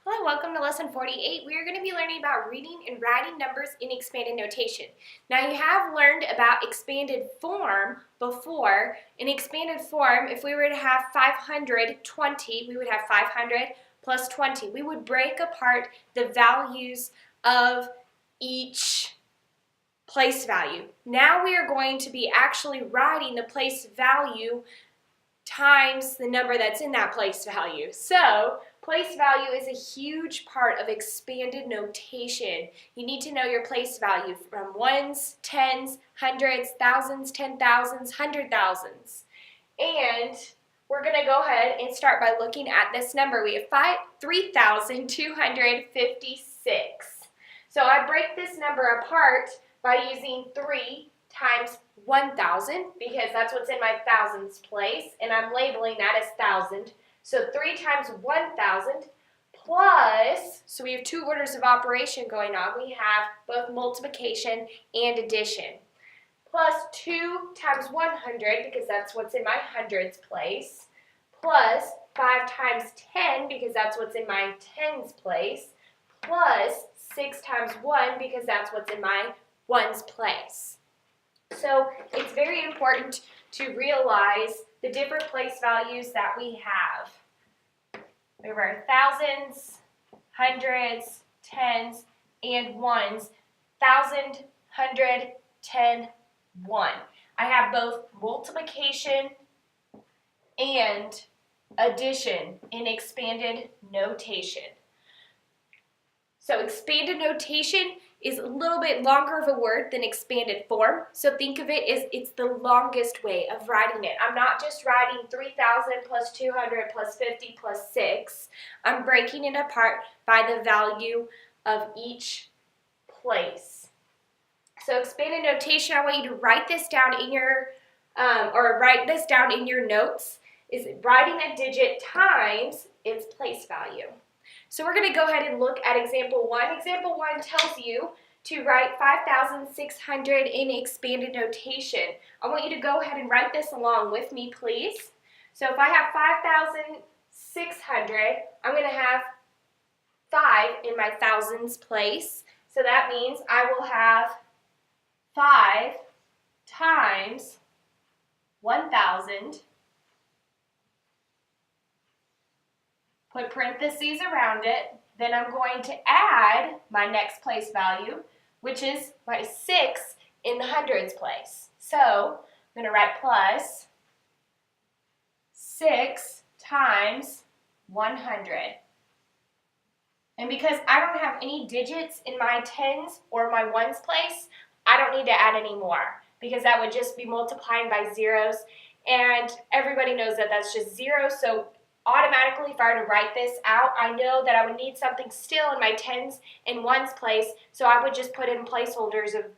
Hello, welcome to lesson 48. We are going to be learning about reading and writing numbers in expanded notation. Now you have learned about expanded form before. In expanded form, if we were to have 520, we would have 500 plus 20. We would break apart the values of each place value. Now we are going to be actually writing the place value times the number that's in that place value. So place value is a huge part of expanded notation. You need to know your place value from ones, tens, hundreds, thousands, 10,000s, 100,000s. And we're going to go ahead and start by looking at this number. We have 3,256. So I break this number apart by using 3 times 1,000 because that's what's in my thousands place, and I'm labeling that as 1,000. So 3 times 1,000 plus, so we have two orders of operation going on. We have both multiplication and addition. Plus 2 times 100 because that's what's in my hundreds place. Plus 5 times 10 because that's what's in my tens place. Plus 6 times 1 because that's what's in my ones place. So it's very important to realize the different place values that we have. We have our thousands, hundreds, tens, and ones. 1,000, 100, 10, 1. I have both multiplication and addition in expanded notation. So expanded notation is a little bit longer of a word than expanded form. So think of it as it's the longest way of writing it. I'm not just writing 3,000 plus 200 plus 50 plus 6. I'm breaking it apart by the value of each place. So expanded notation, I want you to write this down in your, notes, is writing a digit times its place value. So we're going to go ahead and look at example 1. Example 1 tells you to write 5,600 in expanded notation. I want you to go ahead and write this along with me, please. So if I have 5,600, I'm going to have 5 in my thousands place. So that means I will have 5 times 1,000. Put parentheses around it, then I'm going to add my next place value, which is my 6 in the hundreds place. So I'm going to write plus 6 times 100. And because I don't have any digits in my tens or my ones place, I don't need to add any more because that would just be multiplying by zeros, and everybody knows that that's just zero. So automatically, if I were to write this out, I know that I would need something still in my tens and ones place, so I would just put in placeholders of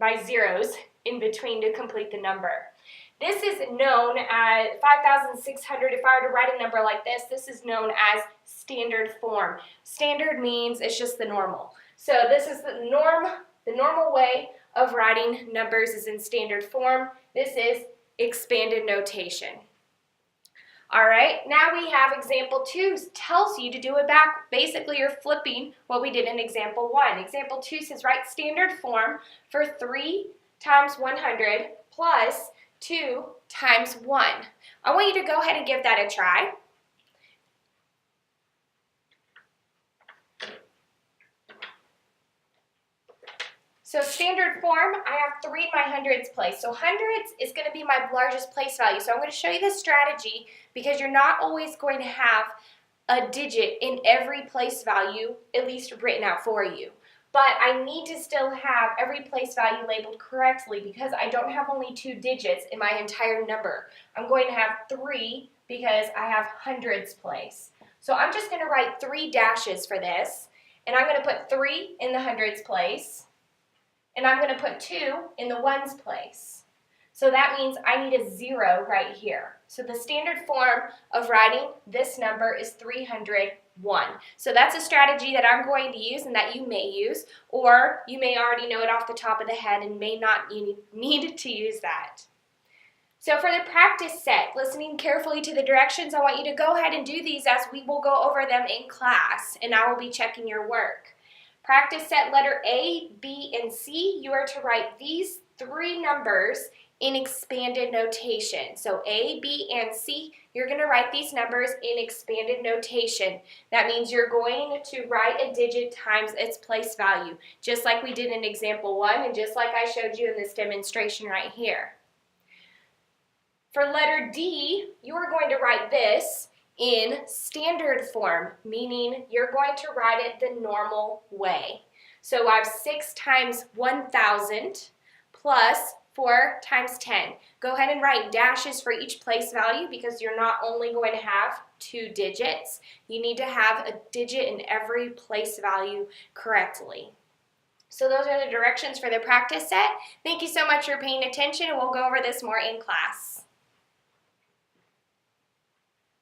my zeros in between to complete the number. This is known as 5,600. If I were to write a number like this is known as standard form. Standard means it's just the normal. So this is the normal way of writing numbers is in standard form. This is expanded notation. All right, now we have example 2 tells you to do it back. Basically, you're flipping what we did in example 1. Example 2 says write standard form for 3 times 100 plus 2 times 1. I want you to go ahead and give that a try. So standard form, I have 3 in my hundreds place. So hundreds is going to be my largest place value. So I'm going to show you this strategy because you're not always going to have a digit in every place value, at least written out for you. But I need to still have every place value labeled correctly because I don't have only 2 digits in my entire number. I'm going to have 3 because I have hundreds place. So I'm just going to write 3 dashes for this, and I'm going to put 3 in the hundreds place. And I'm going to put 2 in the ones place. So that means I need a 0 right here. So the standard form of writing this number is 301. So that's a strategy that I'm going to use and that you may use, or you may already know it off the top of the head and may not need to use that. So for the practice set, listening carefully to the directions, I want you to go ahead and do these as we will go over them in class, and I will be checking your work. Practice set letter A, B, and C, you are to write these three numbers in expanded notation. So A, B, and C, you're going to write these numbers in expanded notation. That means you're going to write a digit times its place value, just like we did in example 1 and just like I showed you in this demonstration right here. For letter D, you are going to write this in standard form, meaning you're going to write it the normal way. So I have 6 times 1,000 plus 4 times 10. Go ahead and write dashes for each place value because you're not only going to have 2 digits, you need to have a digit in every place value correctly. So those are the directions for the practice set. Thank you so much for paying attention, and we'll go over this more in class.